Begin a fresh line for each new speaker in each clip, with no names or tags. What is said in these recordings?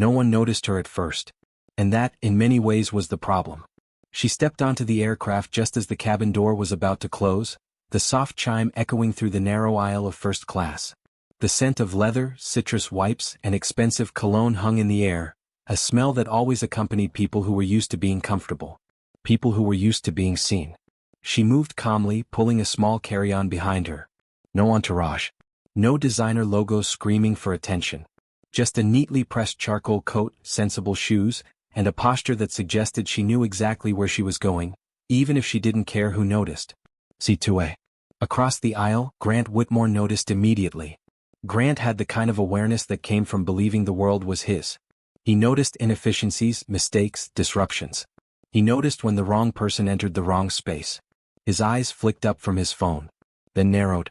No one noticed her at first. And that, in many ways, was the problem. She stepped onto the aircraft just as the cabin door was about to close, the soft chime echoing through the narrow aisle of first class. The scent of leather, citrus wipes, and expensive cologne hung in the air, a smell that always accompanied people who were used to being comfortable. People who were used to being seen. She moved calmly, pulling a small carry-on behind her. No entourage. No designer logos screaming for attention. Just a neatly pressed charcoal coat, sensible shoes, and a posture that suggested she knew exactly where she was going, even if she didn't care who noticed. C2A. Across the aisle, Grant Whitmore noticed immediately. Grant had the kind of awareness that came from believing the world was his. He noticed inefficiencies, mistakes, disruptions. He noticed when the wrong person entered the wrong space. His eyes flicked up from his phone, then narrowed.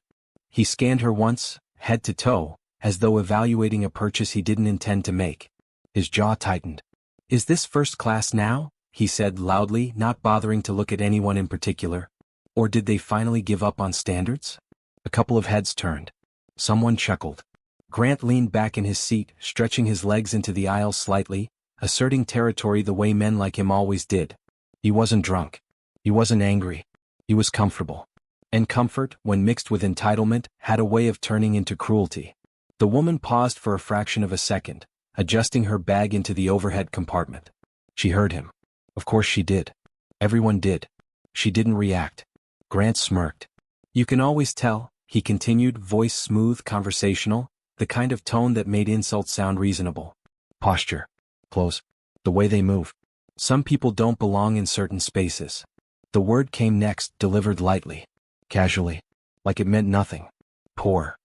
He scanned her once, head to toe, as though evaluating a purchase he didn't intend to make. His jaw tightened. "Is this first class now?" he said loudly, not bothering to look at anyone in particular. Or did they finally give up on standards? A couple of heads turned. Someone chuckled. Grant leaned back in his seat, stretching his legs into the aisle slightly, asserting territory the way men like him always did. He wasn't drunk. He wasn't angry. He was comfortable. And comfort, when mixed with entitlement, had a way of turning into cruelty. The woman paused for a fraction of a second, adjusting her bag into the overhead compartment. She heard him. Of course she did. Everyone did. She didn't react. Grant smirked. "You can always tell," he continued, voice smooth, conversational, the kind of tone that made insults sound reasonable. Posture. Clothes. The way they move. Some people don't belong in certain spaces. The word came next, delivered lightly. Casually. Like it meant nothing. Poor.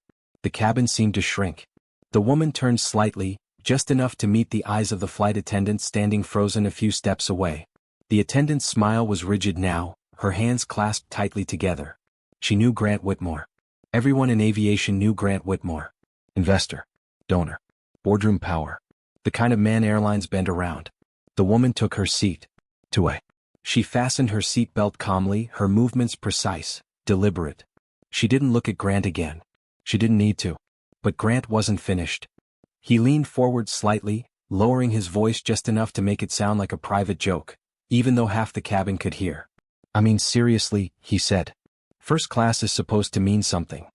The cabin seemed to shrink. The woman turned slightly, just enough to meet the eyes of the flight attendant standing frozen a few steps away. The attendant's smile was rigid now, her hands clasped tightly together. She knew Grant Whitmore. Everyone in aviation knew Grant Whitmore. Investor. Donor. Boardroom power. The kind of man airlines bend around. The woman took her seat. Two-way. She fastened her seatbelt calmly, her movements precise, deliberate. She didn't look at Grant again. She didn't need to. But Grant wasn't finished. He leaned forward slightly, lowering his voice just enough to make it sound like a private joke, even though half the cabin could hear. "I mean, seriously," he said. "First class is supposed to mean something.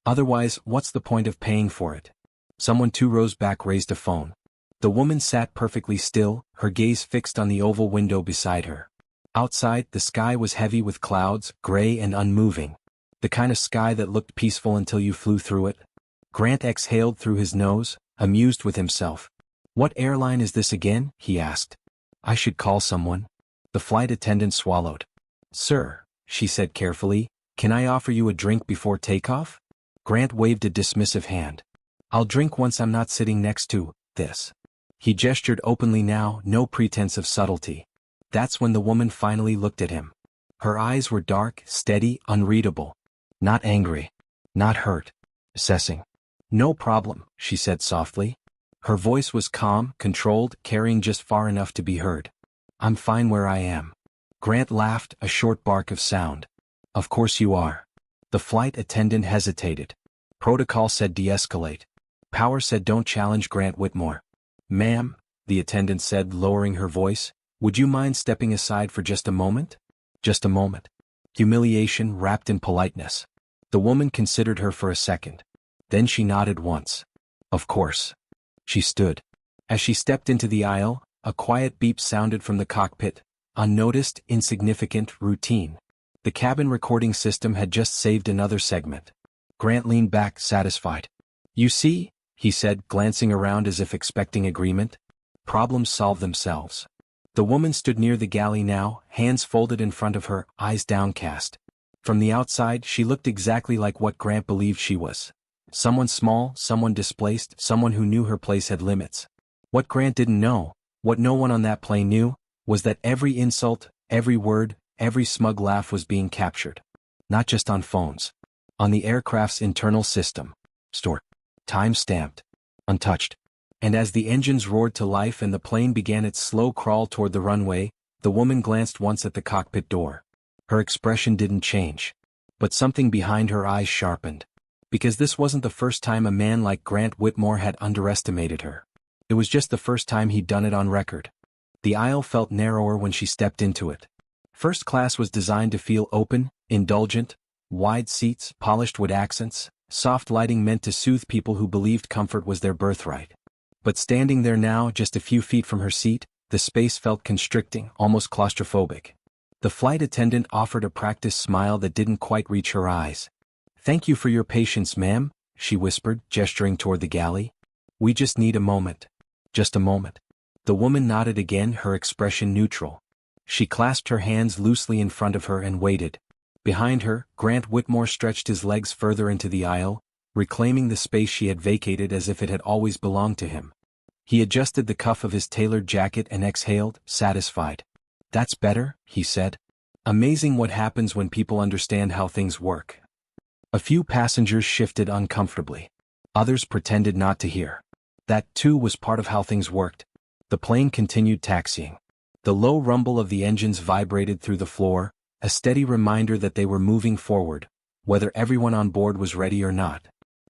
Otherwise, what's the point of paying for it?" Someone 2 rows back raised a phone. The woman sat perfectly still, her gaze fixed on the oval window beside her. Outside, the sky was heavy with clouds, gray and unmoving. The kind of sky that looked peaceful until you flew through it. Grant exhaled through his nose, amused with himself. "What airline is this again?" he asked. "I should call someone." The flight attendant swallowed. "Sir," she said carefully, "can I offer you a drink before takeoff?" Grant waved a dismissive hand. "I'll drink once I'm not sitting next to this." He gestured openly now, no pretense of subtlety. That's when the woman finally looked at him. Her eyes were dark, steady, unreadable. Not angry. Not hurt. Assessing. "No problem," she said softly. Her voice was calm, controlled, carrying just far enough to be heard. "I'm fine where I am." Grant laughed, a short bark of sound. "Of course you are." The flight attendant hesitated. Protocol said de-escalate. Power said don't challenge Grant Whitmore. "Ma'am," the attendant said, lowering her voice, "would you mind stepping aside for just a moment?" Just a moment. Humiliation wrapped in politeness. The woman considered her for a second. Then she nodded once. "Of course." She stood. As she stepped into the aisle, a quiet beep sounded from the cockpit, unnoticed, insignificant, routine. The cabin recording system had just saved another segment. Grant leaned back, satisfied. "You see," he said, glancing around as if expecting agreement. "Problems solve themselves." The woman stood near the galley now, hands folded in front of her, eyes downcast. From the outside, she looked exactly like what Grant believed she was. Someone small, someone displaced, someone who knew her place had limits. What Grant didn't know, what no one on that plane knew, was that every insult, every word, every smug laugh was being captured. Not just on phones. On the aircraft's internal system. Stored. Time-stamped. Untouched. And as the engines roared to life and the plane began its slow crawl toward the runway, the woman glanced once at the cockpit door. Her expression didn't change. But something behind her eyes sharpened. Because this wasn't the first time a man like Grant Whitmore had underestimated her. It was just the first time he'd done it on record. The aisle felt narrower when she stepped into it. First class was designed to feel open, indulgent, wide seats, polished wood accents, soft lighting meant to soothe people who believed comfort was their birthright. But standing there now, just a few feet from her seat, the space felt constricting, almost claustrophobic. The flight attendant offered a practiced smile that didn't quite reach her eyes. "Thank you for your patience, ma'am," she whispered, gesturing toward the galley. "We just need a moment." "Just a moment." The woman nodded again, her expression neutral. She clasped her hands loosely in front of her and waited. Behind her, Grant Whitmore stretched his legs further into the aisle, reclaiming the space she had vacated as if it had always belonged to him. He adjusted the cuff of his tailored jacket and exhaled, satisfied. "That's better," he said. "Amazing what happens when people understand how things work." A few passengers shifted uncomfortably. Others pretended not to hear. That, too, was part of how things worked. The plane continued taxiing. The low rumble of the engines vibrated through the floor, a steady reminder that they were moving forward, whether everyone on board was ready or not.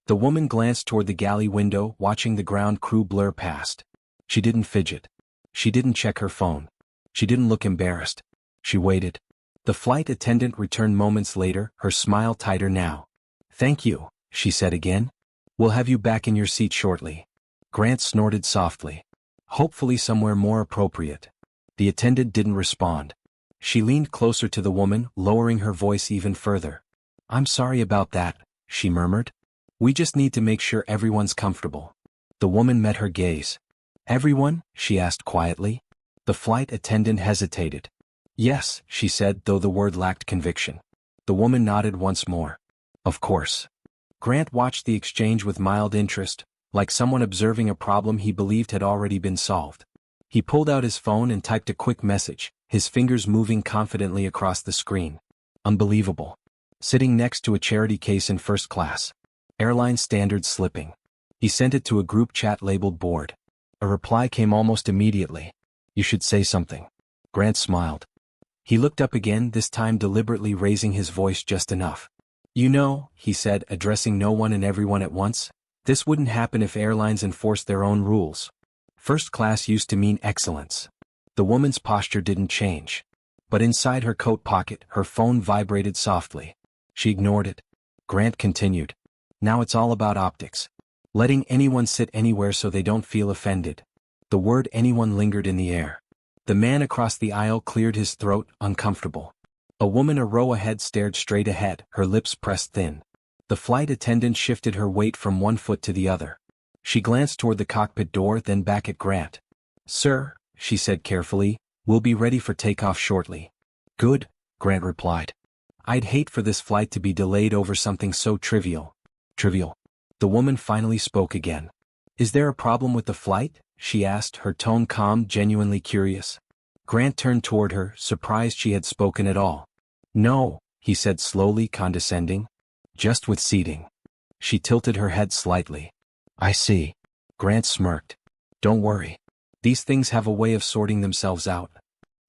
The woman glanced toward the galley window, watching the ground crew blur past. She didn't fidget. She didn't check her phone. She didn't look embarrassed. She waited. The flight attendant returned moments later, her smile tighter now. "Thank you," she said again. "We'll have you back in your seat shortly." Grant snorted softly. "Hopefully somewhere more appropriate." The attendant didn't respond. She leaned closer to the woman, lowering her voice even further. "I'm sorry about that," she murmured. "We just need to make sure everyone's comfortable." The woman met her gaze. "Everyone?" she asked quietly. The flight attendant hesitated. "Yes," she said, though the word lacked conviction. The woman nodded once more. "Of course." Grant watched the exchange with mild interest, like someone observing a problem he believed had already been solved. He pulled out his phone and typed a quick message, his fingers moving confidently across the screen. Unbelievable. Sitting next to a charity case in first class. Airline standards slipping. He sent it to a group chat labeled bored. A reply came almost immediately. "You should say something." Grant smiled. He looked up again, this time deliberately raising his voice just enough. "You know," he said, addressing no one and everyone at once, "this wouldn't happen if airlines enforced their own rules. First class used to mean excellence." The woman's posture didn't change. But inside her coat pocket, her phone vibrated softly. She ignored it. Grant continued. "Now it's all about optics. Letting anyone sit anywhere so they don't feel offended." The word anyone lingered in the air. The man across the aisle cleared his throat, uncomfortable. A woman a row ahead stared straight ahead, her lips pressed thin. The flight attendant shifted her weight from one foot to the other. She glanced toward the cockpit door, then back at Grant. "Sir," she said carefully, "we'll be ready for takeoff shortly." "Good," Grant replied. "I'd hate for this flight to be delayed over something so trivial." "Trivial?" The woman finally spoke again. "Is there a problem with the flight?" she asked, her tone calm, genuinely curious. Grant turned toward her, surprised she had spoken at all. "No," he said slowly, condescending. "Just with seating." She tilted her head slightly. "I see." Grant smirked. "Don't worry. These things have a way of sorting themselves out."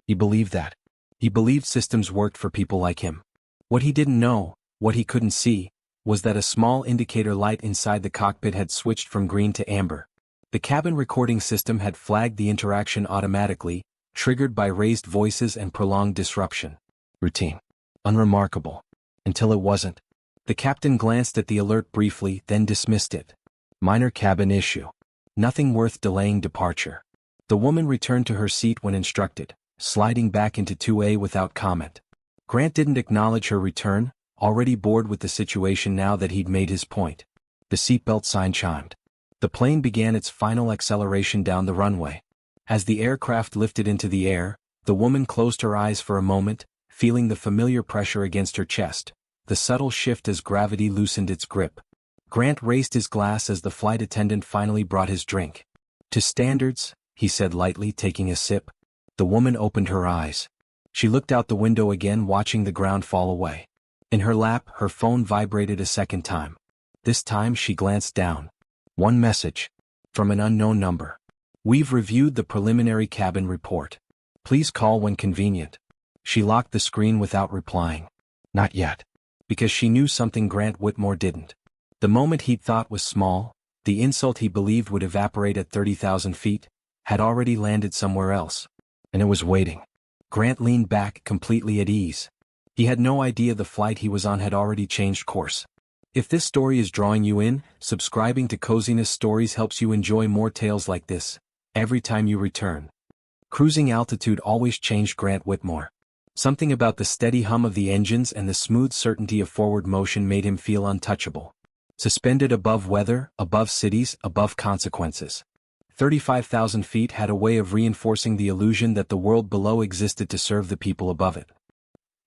He believed that. He believed systems worked for people like him. What he didn't know, what he couldn't see, was that a small indicator light inside the cockpit had switched from green to amber. The cabin recording system had flagged the interaction automatically, triggered by raised voices and prolonged disruption. Routine. Unremarkable. Until it wasn't. The captain glanced at the alert briefly, then dismissed it. Minor cabin issue. Nothing worth delaying departure. The woman returned to her seat when instructed, sliding back into 2A without comment. Grant didn't acknowledge her return, already bored with the situation now that he'd made his point. The seatbelt sign chimed. The plane began its final acceleration down the runway. As the aircraft lifted into the air, the woman closed her eyes for a moment, feeling the familiar pressure against her chest, the subtle shift as gravity loosened its grip. Grant raised his glass as the flight attendant finally brought his drink. "To standards," he said lightly, taking a sip. The woman opened her eyes. She looked out the window again, watching the ground fall away. In her lap, her phone vibrated a second time. This time she glanced down. One message. From an unknown number. "We've reviewed the preliminary cabin report. Please call when convenient." She locked the screen without replying. Not yet. Because she knew something Grant Whitmore didn't. The moment he'd thought was small, The insult he believed would evaporate at 30,000 feet had already landed somewhere else, and it was waiting. Grant leaned back, completely at ease. He had no idea the flight he was on had already changed course. If this story is drawing you in, subscribing to Coziness Stories helps you enjoy more tales like this every time you return. Cruising altitude always changed Grant Whitmore. Something about the steady hum of the engines and the smooth certainty of forward motion made him feel untouchable. Suspended above weather, above cities, above consequences. 35,000 feet had a way of reinforcing the illusion that the world below existed to serve the people above it.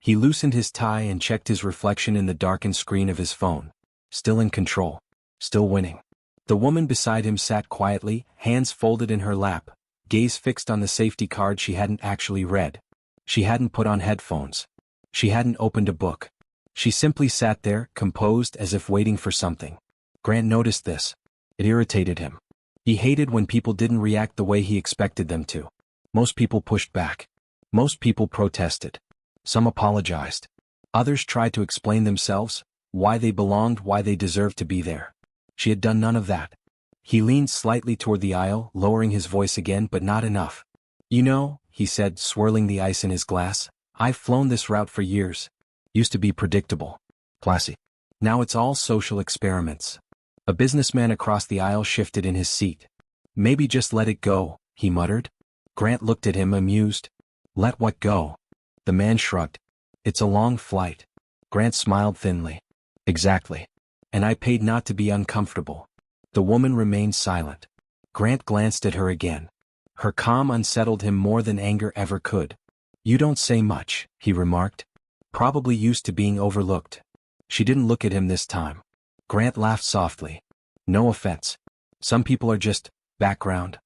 He loosened his tie and checked his reflection in the darkened screen of his phone. Still in control. Still winning. The woman beside him sat quietly, hands folded in her lap, gaze fixed on the safety card she hadn't actually read. She hadn't put on headphones. She hadn't opened a book. She simply sat there, composed as if waiting for something. Grant noticed this. It irritated him. He hated when people didn't react the way he expected them to. Most people pushed back. Most people protested. Some apologized. Others tried to explain themselves, why they belonged, why they deserved to be there. She had done none of that. He leaned slightly toward the aisle, lowering his voice again, but not enough. You know, he said, swirling the ice in his glass, I've flown this route for years. Used to be predictable. Classy. Now it's all social experiments. A businessman across the aisle shifted in his seat. Maybe just let it go, he muttered. Grant looked at him, amused. Let what go? The man shrugged. It's a long flight. Grant smiled thinly. Exactly. And I paid not to be uncomfortable. The woman remained silent. Grant glanced at her again. Her calm unsettled him more than anger ever could. You don't say much, he remarked. Probably used to being overlooked. She didn't look at him this time. Grant laughed softly. No offense. Some people are just background.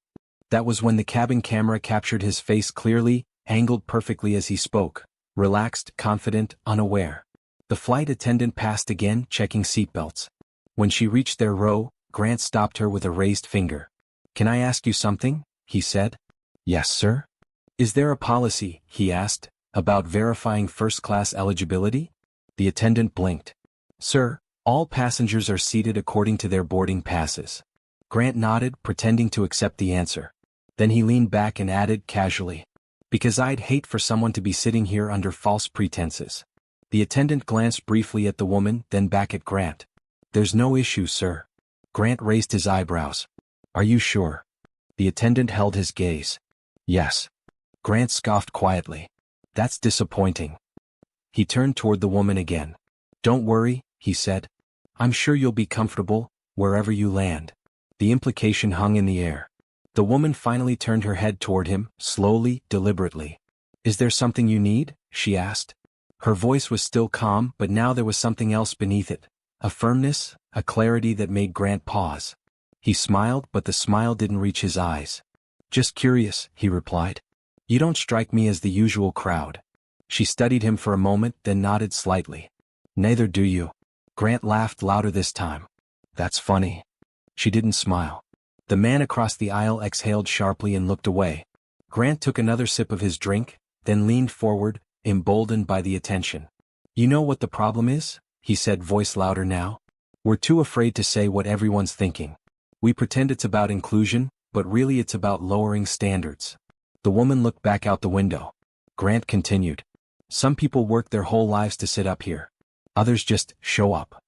That was when the cabin camera captured his face clearly, angled perfectly as he spoke, relaxed, confident, unaware. The flight attendant passed again, checking seatbelts. When she reached their row, Grant stopped her with a raised finger. Can I ask you something? He said. Yes, sir. Is there a policy, he asked, about verifying first-class eligibility? The attendant blinked. Sir, all passengers are seated according to their boarding passes. Grant nodded, pretending to accept the answer. Then he leaned back and added casually, because I'd hate for someone to be sitting here under false pretenses. The attendant glanced briefly at the woman, then back at Grant. There's no issue, sir. Grant raised his eyebrows. Are you sure? The attendant held his gaze. Yes. Grant scoffed quietly. That's disappointing. He turned toward the woman again. Don't worry, he said. I'm sure you'll be comfortable, wherever you land. The implication hung in the air. The woman finally turned her head toward him, slowly, deliberately. Is there something you need? She asked. Her voice was still calm, but now there was something else beneath it. A firmness, a clarity that made Grant pause. He smiled, but the smile didn't reach his eyes. Just curious, he replied. You don't strike me as the usual crowd. She studied him for a moment, then nodded slightly. Neither do you. Grant laughed louder this time. That's funny. She didn't smile. The man across the aisle exhaled sharply and looked away. Grant took another sip of his drink, then leaned forward, emboldened by the attention. You know what the problem is? He said, voice louder now. We're too afraid to say what everyone's thinking. We pretend it's about inclusion, but really it's about lowering standards. The woman looked back out the window. Grant continued. Some people work their whole lives to sit up here. Others just show up.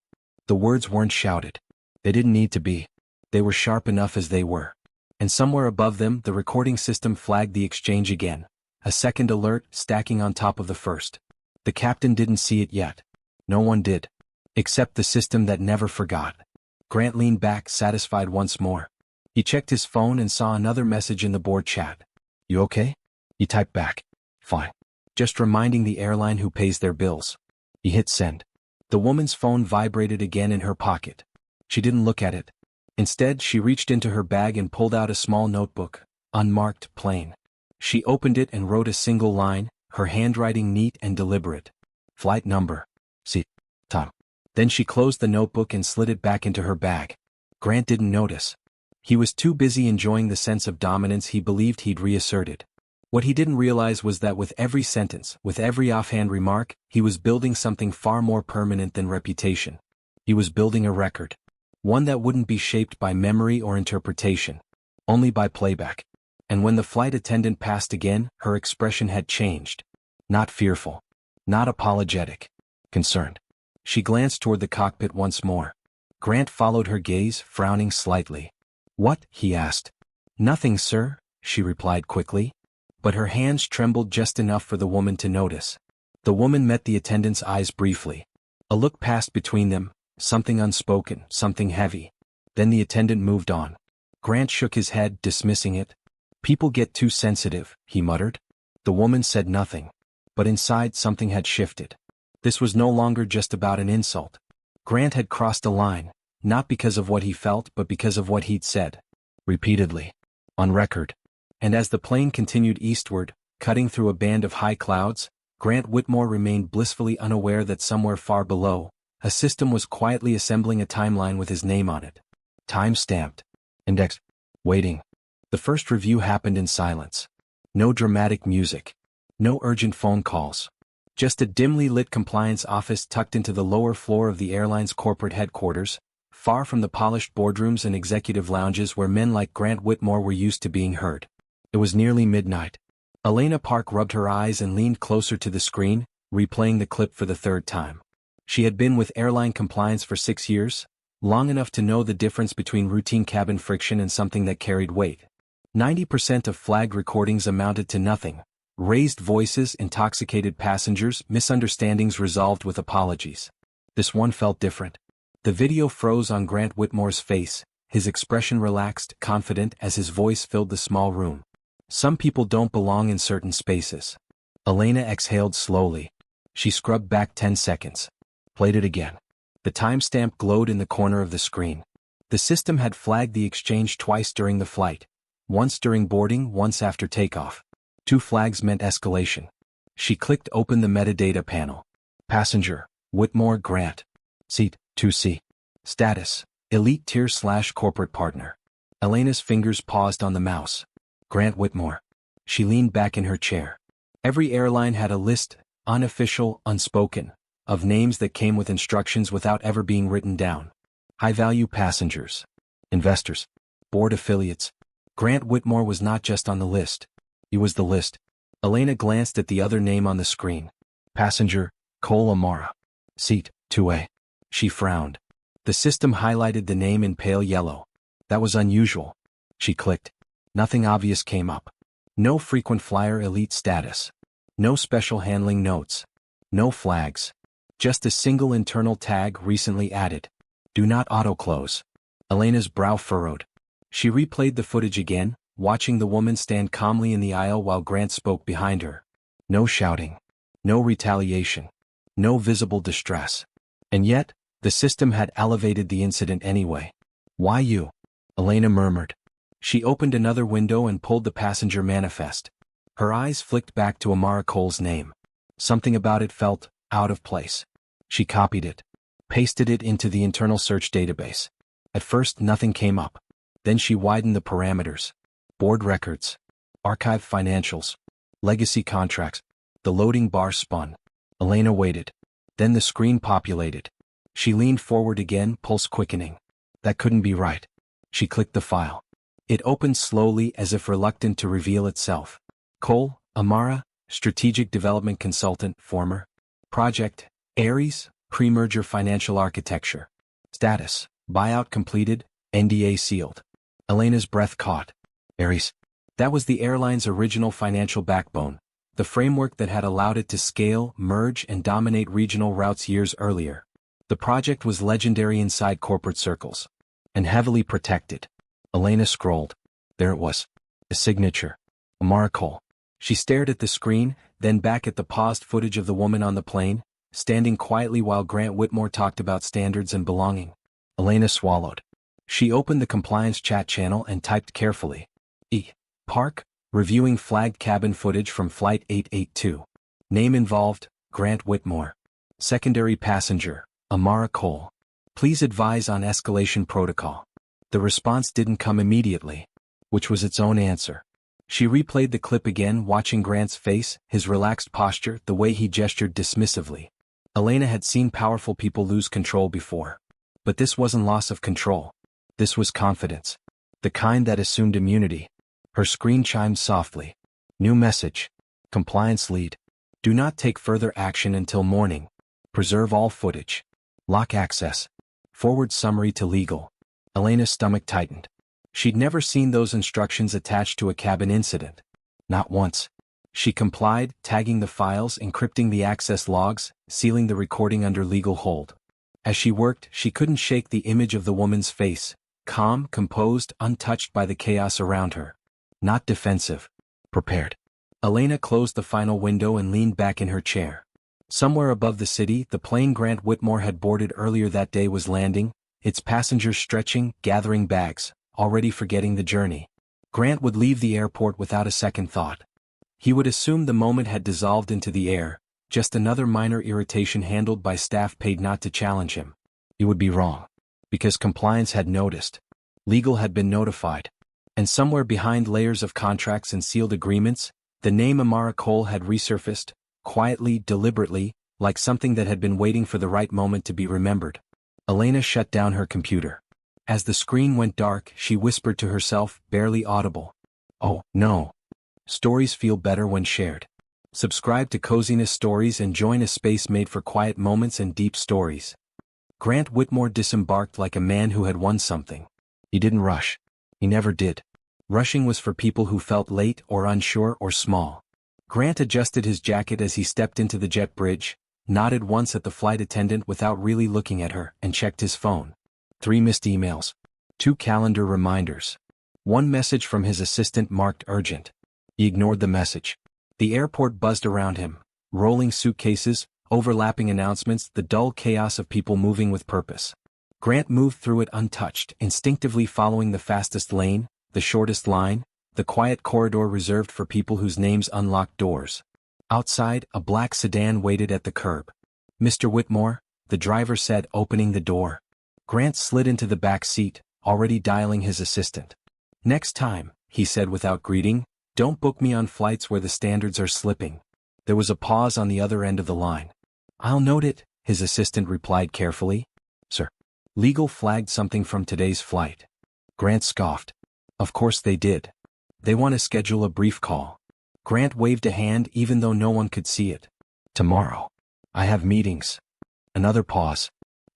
The words weren't shouted. They didn't need to be. They were sharp enough as they were. And somewhere above them, the recording system flagged the exchange again. A second alert, stacking on top of the first. The captain didn't see it yet. No one did. Except the system that never forgot. Grant leaned back, satisfied once more. He checked his phone and saw another message in the board chat. You okay? He typed back. Fine. Just reminding the airline who pays their bills. He hit send. The woman's phone vibrated again in her pocket. She didn't look at it. Instead, she reached into her bag and pulled out a small notebook, unmarked, plain. She opened it and wrote a single line, her handwriting neat and deliberate. Flight number. Seat. Time. Then she closed the notebook and slid it back into her bag. Grant didn't notice. He was too busy enjoying the sense of dominance he believed he'd reasserted. What he didn't realize was that with every sentence, with every offhand remark, he was building something far more permanent than reputation. He was building a record. One that wouldn't be shaped by memory or interpretation, only by playback. And when the flight attendant passed again, her expression had changed. Not fearful. Not apologetic. Concerned. She glanced toward the cockpit once more. Grant followed her gaze, frowning slightly. "What?" he asked. "Nothing, sir," she replied quickly. But her hands trembled just enough for the woman to notice. The woman met the attendant's eyes briefly. A look passed between them, something unspoken, something heavy. Then the attendant moved on. Grant shook his head, dismissing it. "People get too sensitive," he muttered. The woman said nothing. But inside something had shifted. This was no longer just about an insult. Grant had crossed a line, not because of what he felt but because of what he'd said. Repeatedly. On record. And as the plane continued eastward, cutting through a band of high clouds, Grant Whitmore remained blissfully unaware that somewhere far below, a system was quietly assembling a timeline with his name on it. Time-stamped. Index. Waiting. The first review happened in silence. No dramatic music. No urgent phone calls. Just a dimly lit compliance office tucked into the lower floor of the airline's corporate headquarters, far from the polished boardrooms and executive lounges where men like Grant Whitmore were used to being heard. It was nearly midnight. Elena Park rubbed her eyes and leaned closer to the screen, replaying the clip for the third time. She had been with airline compliance for 6 years, long enough to know the difference between routine cabin friction and something that carried weight. 90% of flagged recordings amounted to nothing. Raised voices, intoxicated passengers, misunderstandings resolved with apologies. This one felt different. The video froze on Grant Whitmore's face, his expression relaxed, confident as his voice filled the small room. Some people don't belong in certain spaces. Elena exhaled slowly. She scrubbed back 10 seconds. Played it again. The timestamp glowed in the corner of the screen. The system had flagged the exchange twice during the flight. Once during boarding, once after takeoff. 2 flags meant escalation. She clicked open the metadata panel. Passenger, Whitmore Grant. Seat, 2C. Status, Elite Tier/Corporate Partner. Elena's fingers paused on the mouse. Grant Whitmore. She leaned back in her chair. Every airline had a list, unofficial, unspoken, of names that came with instructions without ever being written down. High-value passengers. Investors. Board affiliates. Grant Whitmore was not just on the list. He was the list. Elena glanced at the other name on the screen. Passenger, Cole Amara. Seat, 2A. She frowned. The system highlighted the name in pale yellow. That was unusual. She clicked. Nothing obvious came up. No frequent flyer elite status. No special handling notes. No flags. Just a single internal tag recently added. Do not auto-close. Elena's brow furrowed. She replayed the footage again, watching the woman stand calmly in the aisle while Grant spoke behind her. No shouting. No retaliation. No visible distress. And yet, the system had elevated the incident anyway. Why you? Elena murmured. She opened another window and pulled the passenger manifest. Her eyes flicked back to Amara Cole's name. Something about it felt out of place. She copied it. Pasted it into the internal search database. At first nothing came up. Then she widened the parameters. Board records. Archive financials. Legacy contracts. The loading bar spun. Elena waited. Then the screen populated. She leaned forward again, pulse quickening. That couldn't be right. She clicked the file. It opened slowly as if reluctant to reveal itself. Cole, Amara, Strategic Development Consultant, former. Project, Ares, Pre-merger Financial Architecture. Status, buyout completed, NDA sealed. Elena's breath caught. Ares. That was the airline's original financial backbone, the framework that had allowed it to scale, merge, and dominate regional routes years earlier. The project was legendary inside corporate circles. And heavily protected. Elena scrolled. There it was. A signature. Amara Cole. She stared at the screen, then back at the paused footage of the woman on the plane, standing quietly while Grant Whitmore talked about standards and belonging. Elena swallowed. She opened the compliance chat channel and typed carefully. E. Park, reviewing flagged cabin footage from Flight 882. Name involved, Grant Whitmore. Secondary passenger, Amara Cole. Please advise on escalation protocol. The response didn't come immediately, which was its own answer. She replayed the clip again, watching Grant's face, his relaxed posture, the way he gestured dismissively. Elena had seen powerful people lose control before. But this wasn't loss of control. This was confidence. The kind that assumed immunity. Her screen chimed softly. New message. Compliance lead. Do not take further action until morning. Preserve all footage. Lock access. Forward summary to legal. Elena's stomach tightened. She'd never seen those instructions attached to a cabin incident. Not once. She complied, tagging the files, encrypting the access logs, sealing the recording under legal hold. As she worked, she couldn't shake the image of the woman's face, calm, composed, untouched by the chaos around her. Not defensive. Prepared. Elena closed the final window and leaned back in her chair. Somewhere above the city, the plane Grant Whitmore had boarded earlier that day was landing, its passengers stretching, gathering bags, already forgetting the journey. Grant would leave the airport without a second thought. He would assume the moment had dissolved into the air, just another minor irritation handled by staff paid not to challenge him. He would be wrong. Because compliance had noticed. Legal had been notified. And somewhere behind layers of contracts and sealed agreements, the name Amara Cole had resurfaced, quietly, deliberately, like something that had been waiting for the right moment to be remembered. Elena shut down her computer. As the screen went dark, she whispered to herself, barely audible. Oh, no. Stories feel better when shared. Subscribe to Coziness Stories and join a space made for quiet moments and deep stories. Grant Whitmore disembarked like a man who had won something. He didn't rush. He never did. Rushing was for people who felt late or unsure or small. Grant adjusted his jacket as he stepped into the jet bridge, nodded once at the flight attendant without really looking at her, and checked his phone. 3 missed emails. 2 calendar reminders. 1 message from his assistant marked urgent. He ignored the message. The airport buzzed around him, rolling suitcases, overlapping announcements, the dull chaos of people moving with purpose. Grant moved through it untouched, instinctively following the fastest lane, the shortest line, the quiet corridor reserved for people whose names unlocked doors. Outside, a black sedan waited at the curb. Mr. Whitmore, the driver said, opening the door. Grant slid into the back seat, already dialing his assistant. Next time, he said without greeting, don't book me on flights where the standards are slipping. There was a pause on the other end of the line. I'll note it, his assistant replied carefully. Sir. Legal flagged something from today's flight. Grant scoffed. Of course they did. They want to schedule a brief call. Grant waved a hand even though no one could see it. Tomorrow. I have meetings. Another pause.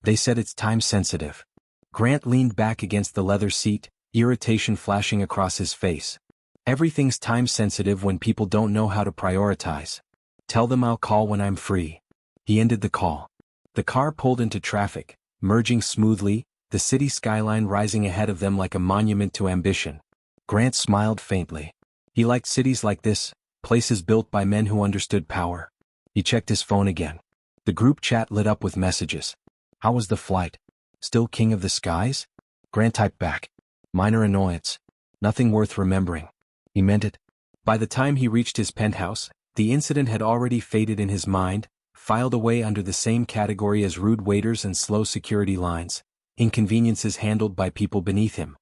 They said it's time sensitive. Grant leaned back against the leather seat, irritation flashing across his face. Everything's time sensitive when people don't know how to prioritize. Tell them I'll call when I'm free. He ended the call. The car pulled into traffic, merging smoothly, the city skyline rising ahead of them like a monument to ambition. Grant smiled faintly. He liked cities like this, places built by men who understood power. He checked his phone again. The group chat lit up with messages. How was the flight? Still king of the skies? Grant typed back. Minor annoyance. Nothing worth remembering. He meant it. By the time he reached his penthouse, the incident had already faded in his mind, filed away under the same category as rude waiters and slow security lines, inconveniences handled by people beneath him.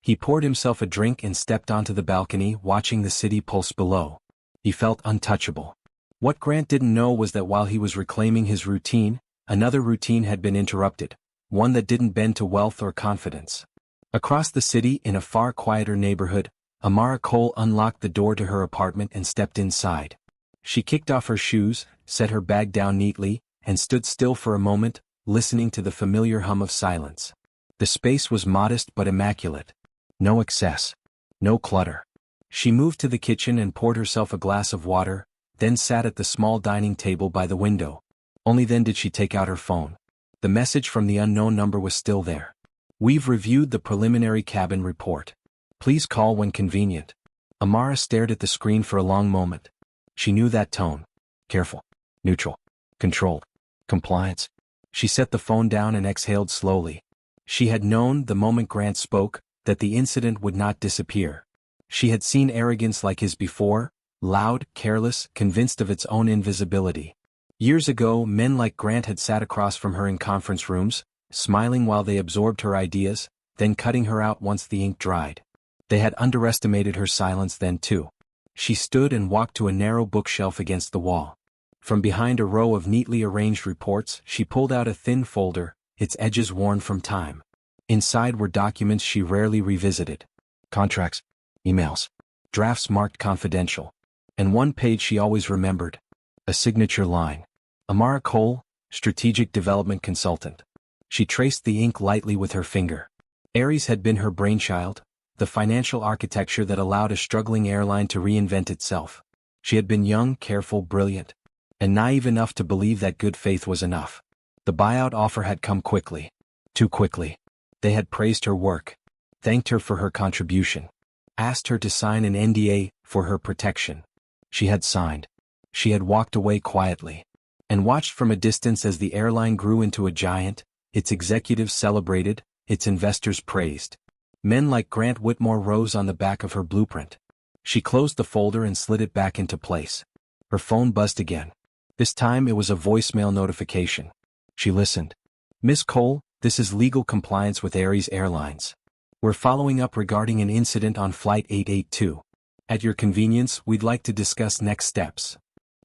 He poured himself a drink and stepped onto the balcony, watching the city pulse below. He felt untouchable. What Grant didn't know was that while he was reclaiming his routine, another routine had been interrupted, one that didn't bend to wealth or confidence. Across the city, in a far quieter neighborhood, Amara Cole unlocked the door to her apartment and stepped inside. She kicked off her shoes, set her bag down neatly, and stood still for a moment, listening to the familiar hum of silence. The space was modest but immaculate. No excess. No clutter. She moved to the kitchen and poured herself a glass of water, then sat at the small dining table by the window. Only then did she take out her phone. The message from the unknown number was still there. We've reviewed the preliminary cabin report. Please call when convenient. Amara stared at the screen for a long moment. She knew that tone. Careful. Neutral. Controlled. Compliance. She set the phone down and exhaled slowly. She had known, the moment Grant spoke, that the incident would not disappear. She had seen arrogance like his before, loud, careless, convinced of its own invisibility. Years ago, men like Grant had sat across from her in conference rooms, smiling while they absorbed her ideas, then cutting her out once the ink dried. They had underestimated her silence then too. She stood and walked to a narrow bookshelf against the wall. From behind a row of neatly arranged reports, she pulled out a thin folder, its edges worn from time. Inside were documents she rarely revisited. Contracts, emails, drafts marked confidential. And one page she always remembered. A signature line. Amara Cole, Strategic Development Consultant. She traced the ink lightly with her finger. Ares had been her brainchild, the financial architecture that allowed a struggling airline to reinvent itself. She had been young, careful, brilliant, and naive enough to believe that good faith was enough. The buyout offer had come quickly. Too quickly. They had praised her work, thanked her for her contribution, asked her to sign an NDA for her protection. She had signed. She had walked away quietly and watched from a distance as the airline grew into a giant, its executives celebrated, its investors praised. Men like Grant Whitmore rose on the back of her blueprint. She closed the folder and slid it back into place. Her phone buzzed again. This time it was a voicemail notification. She listened. "Miss Cole, this is legal compliance with Ares Airlines. We're following up regarding an incident on Flight 882. At your convenience, we'd like to discuss next steps."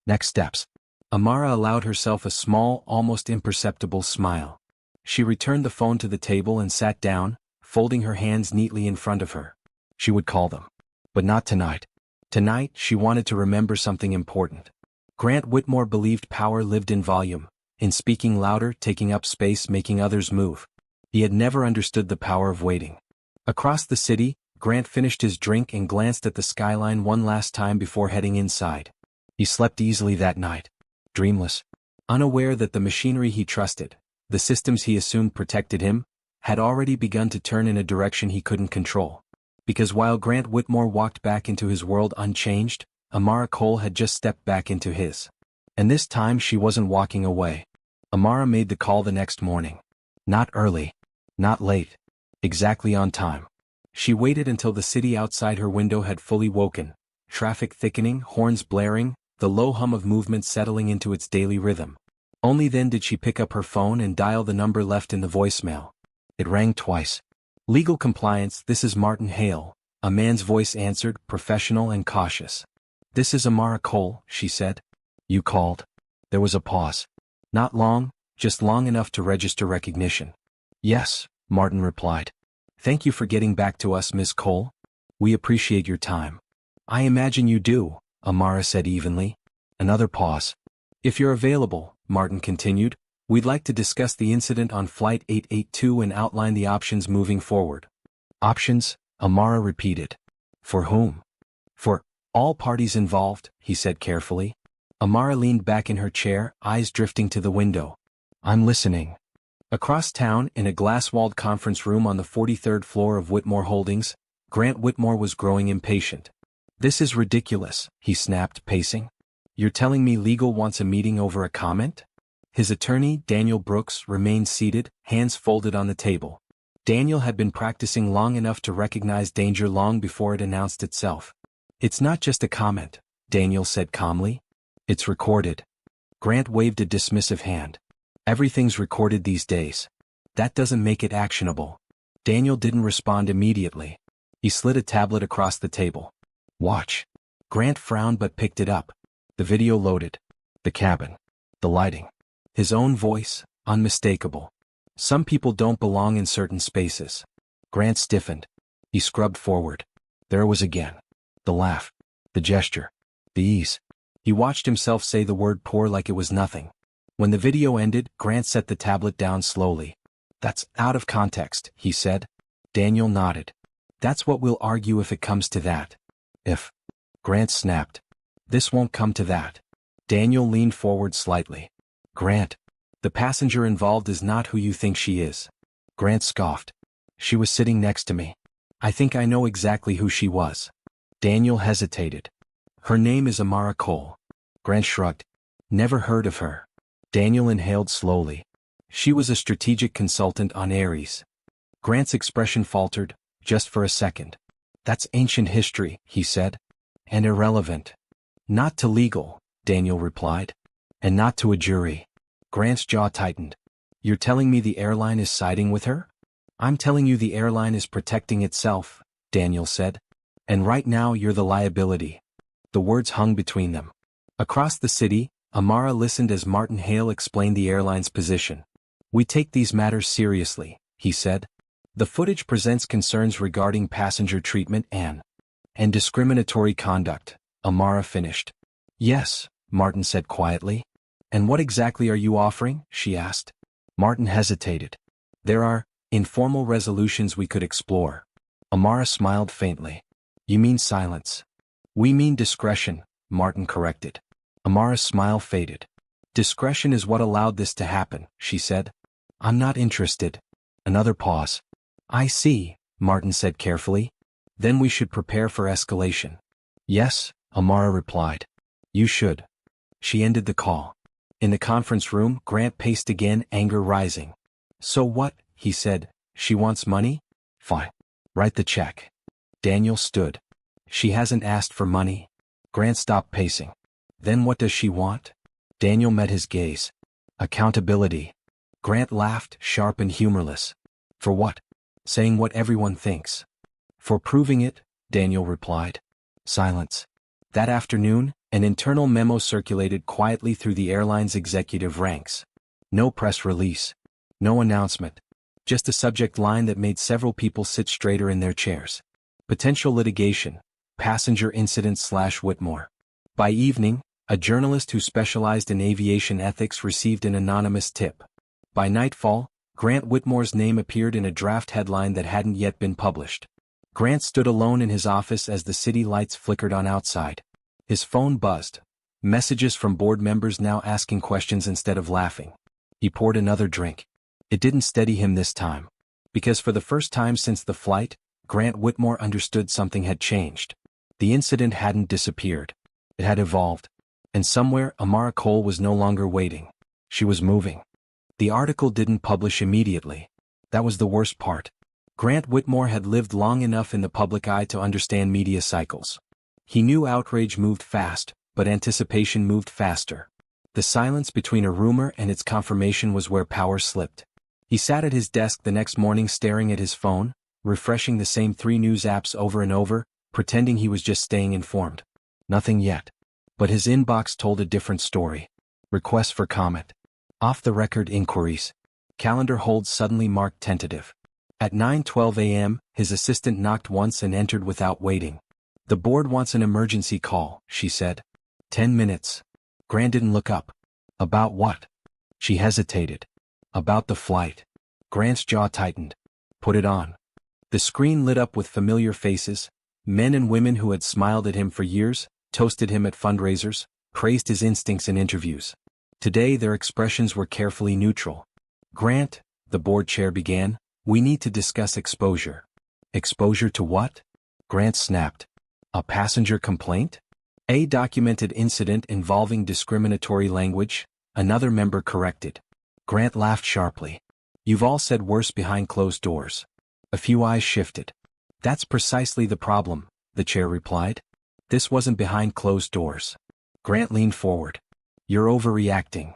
Next steps. Amara allowed herself a small, almost imperceptible smile. She returned the phone to the table and sat down, folding her hands neatly in front of her. She would call them. But not tonight. Tonight, she wanted to remember something important. Grant Whitmore believed power lived in volume, in speaking louder, taking up space, making others move. He had never understood the power of waiting. Across the city, Grant finished his drink and glanced at the skyline one last time before heading inside. He slept easily that night, dreamless, unaware that the machinery he trusted, the systems he assumed protected him, had already begun to turn in a direction he couldn't control. Because while Grant Whitmore walked back into his world unchanged, Amara Cole had just stepped back into his. And this time she wasn't walking away. Amara made the call the next morning. Not early. Not late. Exactly on time. She waited until the city outside her window had fully woken, traffic thickening, horns blaring, the low hum of movement settling into its daily rhythm. Only then did she pick up her phone and dial the number left in the voicemail. It rang twice. "Legal compliance, this is Martin Hale," a man's voice answered, professional and cautious. "This is Amara Cole," she said. "You called." There was a pause. Not long, just long enough to register recognition. "Yes," Martin replied. "Thank you for getting back to us, Miss Cole. We appreciate your time." "I imagine you do," Amara said evenly. Another pause. "If you're available," Martin continued, "we'd like to discuss the incident on Flight 882 and outline the options moving forward." "Options?" Amara repeated. "For whom?" "For all parties involved," he said carefully. Amara leaned back in her chair, eyes drifting to the window. "I'm listening." Across town, in a glass-walled conference room on the 43rd floor of Whitmore Holdings, Grant Whitmore was growing impatient. "This is ridiculous," he snapped, pacing. "You're telling me legal wants a meeting over a comment?" His attorney, Daniel Brooks, remained seated, hands folded on the table. Daniel had been practicing long enough to recognize danger long before it announced itself. "It's not just a comment," Daniel said calmly. "It's recorded." Grant waved a dismissive hand. "Everything's recorded these days. That doesn't make it actionable." Daniel didn't respond immediately. He slid a tablet across the table. "Watch." Grant frowned but picked it up. The video loaded. The cabin. The lighting. His own voice, unmistakable. "Some people don't belong in certain spaces." Grant stiffened. He scrubbed forward. There it was again. The laugh. The gesture. The ease. He watched himself say the word poor like it was nothing. When the video ended, Grant set the tablet down slowly. "That's out of context," he said. Daniel nodded. "That's what we'll argue if it comes to that." "If." Grant snapped. "This won't come to that." Daniel leaned forward slightly. "Grant, the passenger involved is not who you think she is." Grant scoffed. "She was sitting next to me. I think I know exactly who she was." Daniel hesitated. "Her name is Amara Cole." Grant shrugged. "Never heard of her." Daniel inhaled slowly. "She was a strategic consultant on Ares." Grant's expression faltered, just for a second. "That's ancient history," he said. "And irrelevant." "Not to legal," Daniel replied. "And not to a jury." Grant's jaw tightened. "You're telling me the airline is siding with her?" "I'm telling you the airline is protecting itself," Daniel said. "And right now you're the liability." The words hung between them. Across the city, Amara listened as Martin Hale explained the airline's position. We take these matters seriously, he said. The footage presents concerns regarding passenger treatment and discriminatory conduct, Amara finished. Yes, Martin said quietly. And what exactly are you offering? She asked. Martin hesitated. There are informal resolutions we could explore. Amara smiled faintly. You mean silence? We mean discretion, Martin corrected. Amara's smile faded. Discretion is what allowed this to happen, she said. I'm not interested. Another pause. I see, Martin said carefully. Then we should prepare for escalation. Yes, Amara replied. You should. She ended the call. In the conference room, Grant paced again, anger rising. So what? He said. She wants money? Fine. Write the check. Daniel stood. She hasn't asked for money. Grant stopped pacing. Then what does she want? Daniel met his gaze. Accountability. Grant laughed, sharp and humorless. For what? Saying what everyone thinks. For proving it, Daniel replied. Silence. That afternoon, an internal memo circulated quietly through the airline's executive ranks. No press release. No announcement. Just a subject line that made several people sit straighter in their chairs. Potential litigation. Passenger incident / Whitmore. By evening, a journalist who specialized in aviation ethics received an anonymous tip. By nightfall, Grant Whitmore's name appeared in a draft headline that hadn't yet been published. Grant stood alone in his office as the city lights flickered on outside. His phone buzzed. Messages from board members now asking questions instead of laughing. He poured another drink. It didn't steady him this time. Because for the first time since the flight, Grant Whitmore understood something had changed. The incident hadn't disappeared. It had evolved. And somewhere, Amara Cole was no longer waiting. She was moving. The article didn't publish immediately. That was the worst part. Grant Whitmore had lived long enough in the public eye to understand media cycles. He knew outrage moved fast, but anticipation moved faster. The silence between a rumor and its confirmation was where power slipped. He sat at his desk the next morning staring at his phone, refreshing the same 3 news apps over and over, pretending he was just staying informed. Nothing yet. But his inbox told a different story. Requests for comment. Off-the-record inquiries. Calendar holds suddenly marked tentative. At 9:12 a.m., his assistant knocked once and entered without waiting. The board wants an emergency call, she said. 10 minutes. Grant didn't look up. About what? She hesitated. About the flight. Grant's jaw tightened. Put it on. The screen lit up with familiar faces, men and women who had smiled at him for years, toasted him at fundraisers, praised his instincts in interviews. Today their expressions were carefully neutral. Grant, the board chair began, we need to discuss exposure. Exposure to what? Grant snapped. A passenger complaint? A documented incident involving discriminatory language, another member corrected. Grant laughed sharply. You've all said worse behind closed doors. A few eyes shifted. That's precisely the problem, the chair replied. This wasn't behind closed doors. Grant leaned forward. You're overreacting.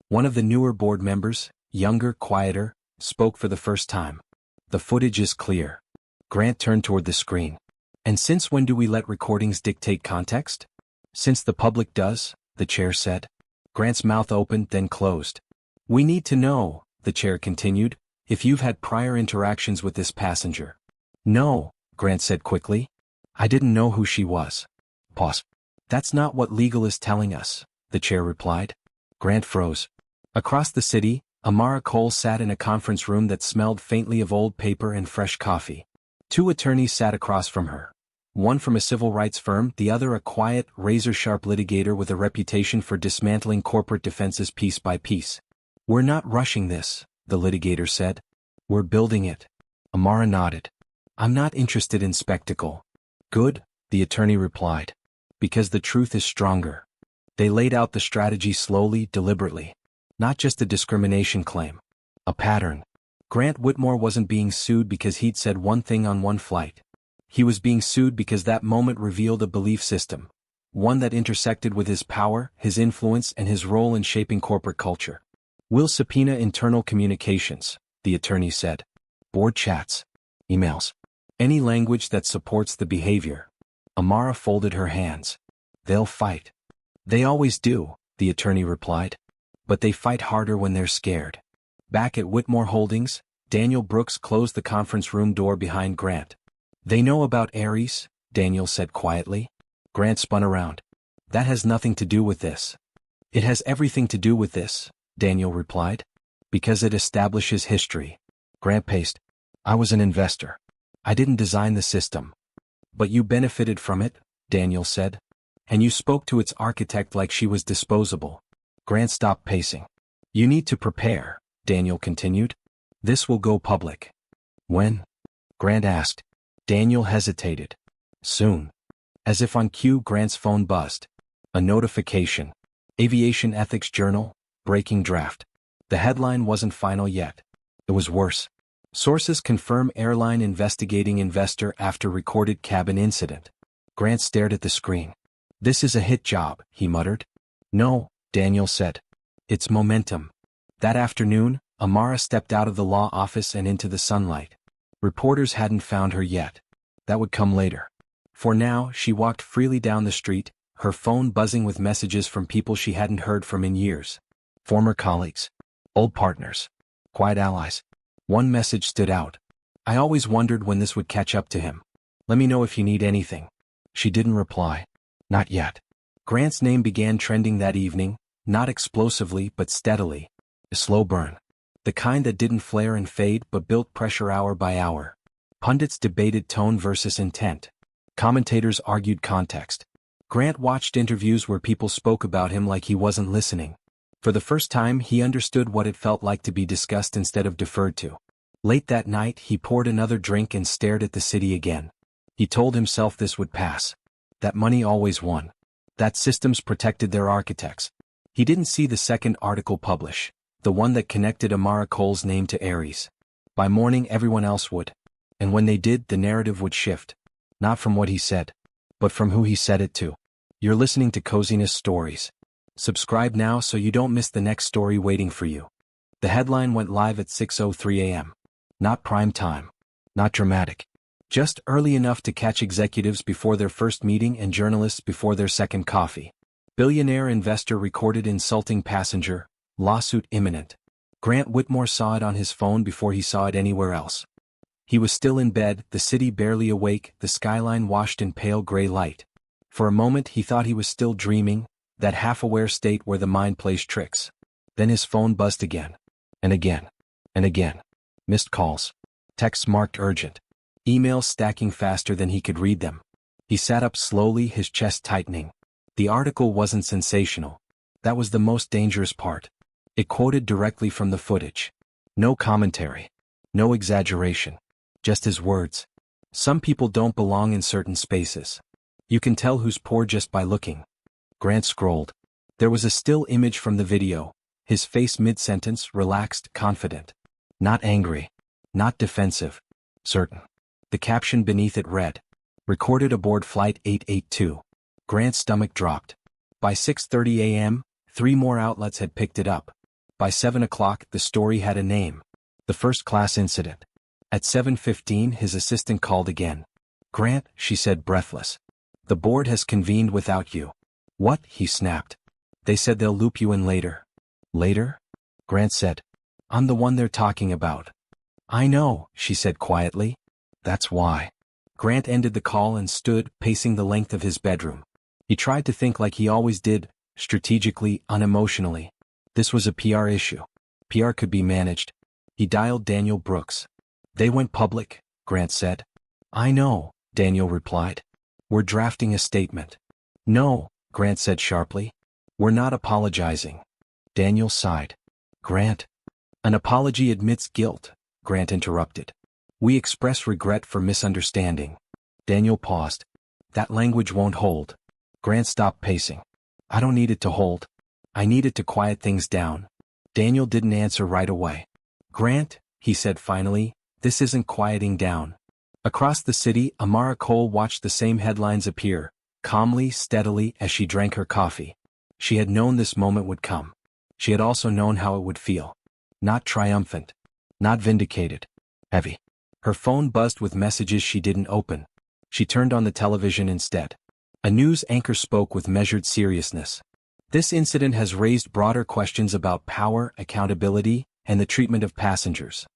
One of the newer board members, younger, quieter, spoke for the first time. The footage is clear. Grant turned toward the screen. And since when do we let recordings dictate context? Since the public does, the chair said. Grant's mouth opened then closed. We need to know, the chair continued, if you've had prior interactions with this passenger. No, Grant said quickly. I didn't know who she was. Pause. That's not what legal is telling us, the chair replied. Grant froze. Across the city, Amara Cole sat in a conference room that smelled faintly of old paper and fresh coffee. 2 attorneys sat across from her. One from a civil rights firm, the other a quiet, razor-sharp litigator with a reputation for dismantling corporate defenses piece by piece. We're not rushing this, the litigator said. We're building it. Amara nodded. I'm not interested in spectacle. Good, the attorney replied. Because the truth is stronger. They laid out the strategy slowly, deliberately. Not just a discrimination claim. A pattern. Grant Whitmore wasn't being sued because he'd said one thing on one flight. He was being sued because that moment revealed a belief system. One that intersected with his power, his influence, and his role in shaping corporate culture. We'll subpoena internal communications, the attorney said. Board chats. Emails. Any language that supports the behavior. Amara folded her hands. They'll fight. They always do, the attorney replied. But they fight harder when they're scared. Back at Whitmore Holdings, Daniel Brooks closed the conference room door behind Grant. "They know about Ares," Daniel said quietly. Grant spun around. "That has nothing to do with this." "It has everything to do with this," Daniel replied. "Because it establishes history." Grant paced. "I was an investor. I didn't design the system." "But you benefited from it," Daniel said. "And you spoke to its architect like she was disposable." Grant stopped pacing. "You need to prepare," Daniel continued. "This will go public." "When?" Grant asked. Daniel hesitated. "Soon." As if on cue, Grant's phone buzzed. A notification. Aviation Ethics Journal, breaking draft. The headline wasn't final yet. It was worse. Sources confirm airline investigating investor after recorded cabin incident. Grant stared at the screen. "This is a hit job," he muttered. "No," Daniel said. "It's momentum." That afternoon, Amara stepped out of the law office and into the sunlight. Reporters hadn't found her yet. That would come later. For now, she walked freely down the street, her phone buzzing with messages from people she hadn't heard from in years. Former colleagues. Old partners. Quiet allies. One message stood out. "I always wondered when this would catch up to him. Let me know if you need anything." She didn't reply. Not yet. Grant's name began trending that evening, not explosively but steadily. A slow burn. The kind that didn't flare and fade but built pressure hour by hour. Pundits debated tone versus intent. Commentators argued context. Grant watched interviews where people spoke about him like he wasn't listening. For the first time, he understood what it felt like to be discussed instead of deferred to. Late that night, he poured another drink and stared at the city again. He told himself this would pass. That money always won. That systems protected their architects. He didn't see the second article publish, the one that connected Amara Cole's name to Ares. By morning, everyone else would. And when they did, the narrative would shift. Not from what he said, but from who he said it to. You're listening to Coziness Stories. Subscribe now so you don't miss the next story waiting for you. The headline went live at 6:03 a.m. Not prime time. Not dramatic. Just early enough to catch executives before their first meeting and journalists before their second coffee. Billionaire investor recorded insulting passenger, lawsuit imminent. Grant Whitmore saw it on his phone before he saw it anywhere else. He was still in bed, the city barely awake, the skyline washed in pale gray light. For a moment he thought he was still dreaming, that half-aware state where the mind plays tricks. Then his phone buzzed again. And again. And again. Missed calls. Texts marked urgent. Emails stacking faster than he could read them. He sat up slowly, his chest tightening. The article wasn't sensational. That was the most dangerous part. It quoted directly from the footage. No commentary. No exaggeration. Just his words. Some people don't belong in certain spaces. You can tell who's poor just by looking. Grant scrolled. There was a still image from the video, his face mid-sentence, relaxed, confident. Not angry. Not defensive. Certain. The caption beneath it read, "Recorded aboard Flight 882. Grant's stomach dropped. By 6:30 a.m., 3 more outlets had picked it up. By 7 o'clock, the story had a name. The first-class incident. At 7:15, his assistant called again. "Grant," she said, breathless. "The board has convened without you." "What?" he snapped. "They said they'll loop you in later." "Later?" Grant said. "I'm the one they're talking about." "I know," she said quietly. "That's why." Grant ended the call and stood, pacing the length of his bedroom. He tried to think like he always did, strategically, unemotionally. This was a PR issue. PR could be managed. He dialed Daniel Brooks. "They went public," Grant said. "I know," Daniel replied. "We're drafting a statement." "No," Grant said sharply. "We're not apologizing." Daniel sighed. "Grant." "An apology admits guilt," Grant interrupted. "We express regret for misunderstanding." Daniel paused. "That language won't hold." Grant stopped pacing. "I don't need it to hold. I need it to quiet things down." Daniel didn't answer right away. "Grant," he said finally, "this isn't quieting down." Across the city, Amara Cole watched the same headlines appear, calmly, steadily, as she drank her coffee. She had known this moment would come. She had also known how it would feel. Not triumphant. Not vindicated. Heavy. Her phone buzzed with messages she didn't open. She turned on the television instead. A news anchor spoke with measured seriousness. "This incident has raised broader questions about power, accountability, and the treatment of passengers.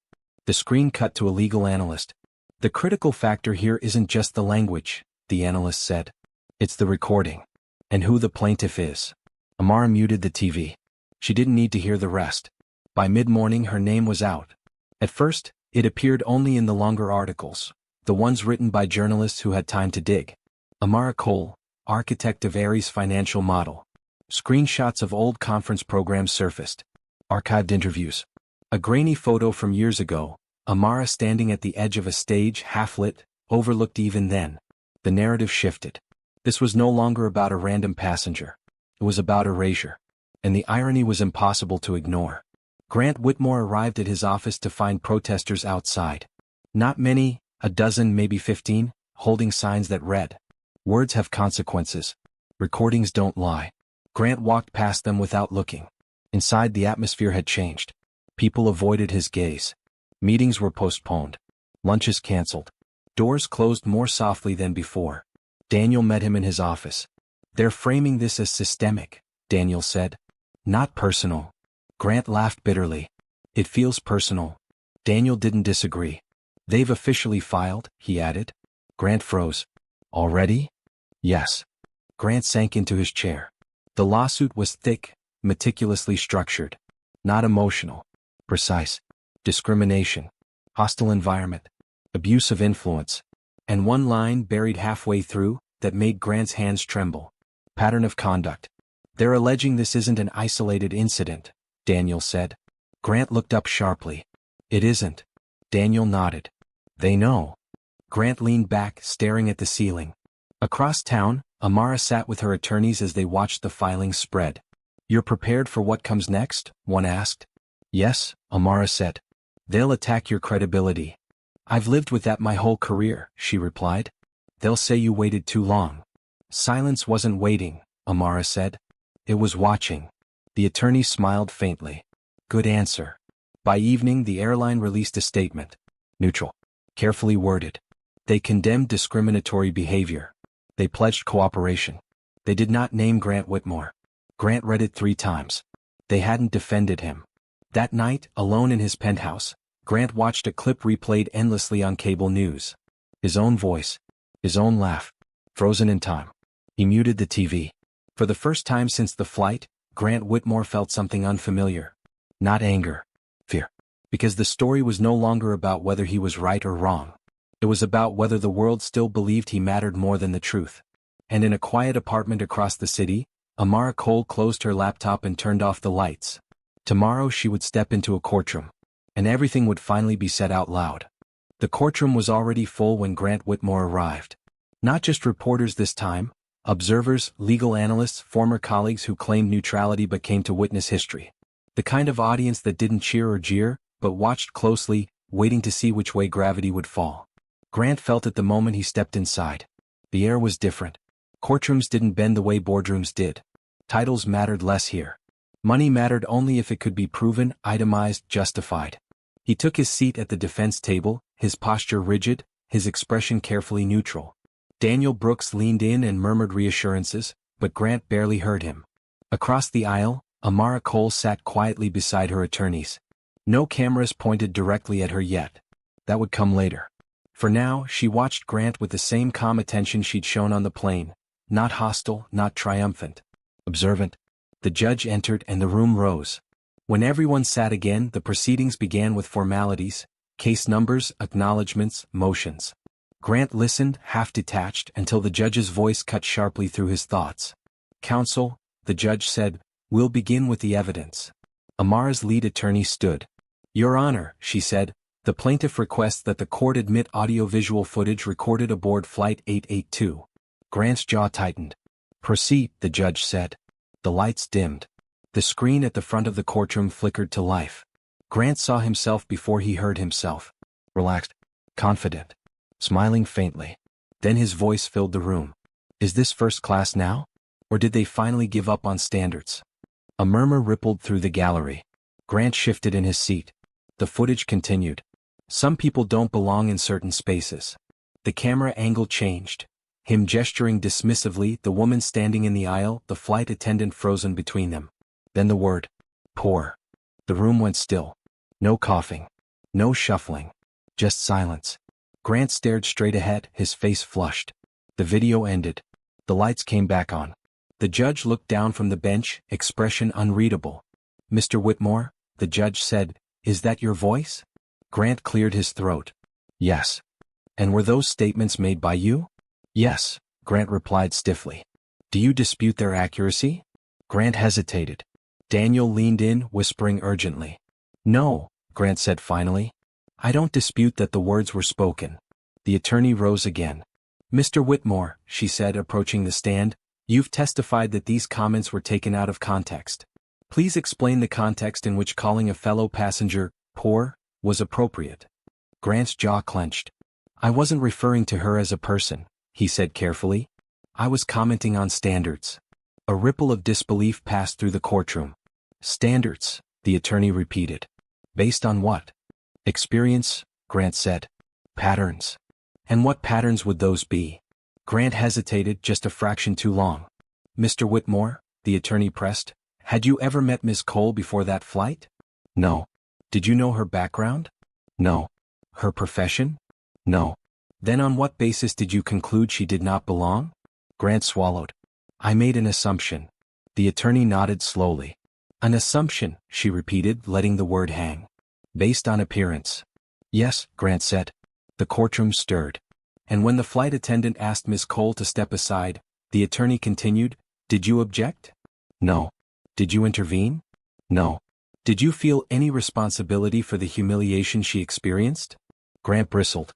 The screen cut to a legal analyst. The critical factor here isn't just the language, the analyst said. It's the recording. And who the plaintiff is. Amara muted the TV. She didn't need to hear the rest. By mid-morning her name was out. At first, it appeared only in the longer articles, the ones written by journalists who had time to dig. Amara Cole, architect of Ares financial model. Screenshots of old conference programs surfaced. Archived interviews. A grainy photo from years ago, Amara standing at the edge of a stage half-lit, overlooked even then. The narrative shifted. This was no longer about a random passenger. It was about erasure. And the irony was impossible to ignore. Grant Whitmore arrived at his office to find protesters outside. Not many, a dozen, maybe 15, holding signs that read, "Words have consequences. Recordings don't lie." Grant walked past them without looking. Inside, the atmosphere had changed. People avoided his gaze. Meetings were postponed. Lunches canceled. Doors closed more softly than before. Daniel met him in his office. "They're framing this as systemic," Daniel said. "Not personal." Grant laughed bitterly. "It feels personal." Daniel didn't disagree. "They've officially filed," he added. Grant froze. "Already?" "Yes." Grant sank into his chair. The lawsuit was thick, meticulously structured. Not emotional. Precise. Discrimination. Hostile environment. Abuse of influence. And one line buried halfway through that made Grant's hands tremble. Pattern of conduct. "They're alleging this isn't an isolated incident," Daniel said. Grant looked up sharply. "It isn't." Daniel nodded. "They know." Grant leaned back, staring at the ceiling. Across town, Amara sat with her attorneys as they watched the filings spread. "You're prepared for what comes next?" one asked. "Yes," Amara said. "They'll attack your credibility." "I've lived with that my whole career," she replied. "They'll say you waited too long." Silence wasn't waiting, Amara said. It was watching. The attorney smiled faintly. "Good answer." By evening, the airline released a statement. Neutral. Carefully worded. They condemned discriminatory behavior. They pledged cooperation. They did not name Grant Whitmore. Grant read it 3 times. They hadn't defended him. That night, alone in his penthouse, Grant watched a clip replayed endlessly on cable news. His own voice. His own laugh. Frozen in time. He muted the TV. For the first time since the flight, Grant Whitmore felt something unfamiliar. Not anger. Fear. Because the story was no longer about whether he was right or wrong. It was about whether the world still believed he mattered more than the truth. And in a quiet apartment across the city, Amara Cole closed her laptop and turned off the lights. Tomorrow she would step into a courtroom. And everything would finally be said out loud. The courtroom was already full when Grant Whitmore arrived. Not just reporters this time, observers, legal analysts, former colleagues who claimed neutrality but came to witness history. The kind of audience that didn't cheer or jeer, but watched closely, waiting to see which way gravity would fall. Grant felt it the moment he stepped inside. The air was different. Courtrooms didn't bend the way boardrooms did. Titles mattered less here. Money mattered only if it could be proven, itemized, justified. He took his seat at the defense table, his posture rigid, his expression carefully neutral. Daniel Brooks leaned in and murmured reassurances, but Grant barely heard him. Across the aisle, Amara Cole sat quietly beside her attorneys. No cameras pointed directly at her yet. That would come later. For now, she watched Grant with the same calm attention she'd shown on the plane. Not hostile, not triumphant. Observant. The judge entered and the room rose. When everyone sat again, the proceedings began with formalities, case numbers, acknowledgments, motions. Grant listened, half-detached, until the judge's voice cut sharply through his thoughts. "Counsel," the judge said, "we'll begin with the evidence." Amara's lead attorney stood. "Your Honor," she said, "the plaintiff requests that the court admit audio-visual footage recorded aboard Flight 882. Grant's jaw tightened. "Proceed," the judge said. The lights dimmed. The screen at the front of the courtroom flickered to life. Grant saw himself before he heard himself. Relaxed. Confident. Smiling faintly. Then his voice filled the room. "Is this first class now? Or did they finally give up on standards?" A murmur rippled through the gallery. Grant shifted in his seat. The footage continued. Some people don't belong in certain spaces. The camera angle changed. Him gesturing dismissively, the woman standing in the aisle, the flight attendant frozen between them. Then the word, "poor." The room went still. No coughing. No shuffling. Just silence. Grant stared straight ahead, his face flushed. The video ended. The lights came back on. The judge looked down from the bench, expression unreadable. "Mr. Whitmore," the judge said, "is that your voice?" Grant cleared his throat. "Yes." "And were those statements made by you?" "Yes," Grant replied stiffly. "Do you dispute their accuracy?" Grant hesitated. Daniel leaned in, whispering urgently. "No," Grant said finally. "I don't dispute that the words were spoken." The attorney rose again. "Mr. Whitmore," she said, approaching the stand, "you've testified that these comments were taken out of context. Please explain the context in which calling a fellow passenger poor was appropriate." Grant's jaw clenched. "I wasn't referring to her as a person," he said carefully. "I was commenting on standards." A ripple of disbelief passed through the courtroom. "Standards," the attorney repeated. "Based on what?" "Experience," Grant said. "Patterns. And what patterns would those be?" Grant hesitated just a fraction too long. "Mr. Whitmore," the attorney pressed, "had you ever met Miss Cole before that flight?" "No." "Did you know her background?" "No." "Her profession?" "No." "Then on what basis did you conclude she did not belong?" Grant swallowed. "I made an assumption." The attorney nodded slowly. "An assumption," she repeated, letting the word hang. "Based on appearance." "Yes," Grant said. The courtroom stirred. And when the flight attendant asked Miss Cole to step aside, the attorney continued, "Did you object?" "No." "Did you intervene?" "No." "Did you feel any responsibility for the humiliation she experienced?" Grant bristled.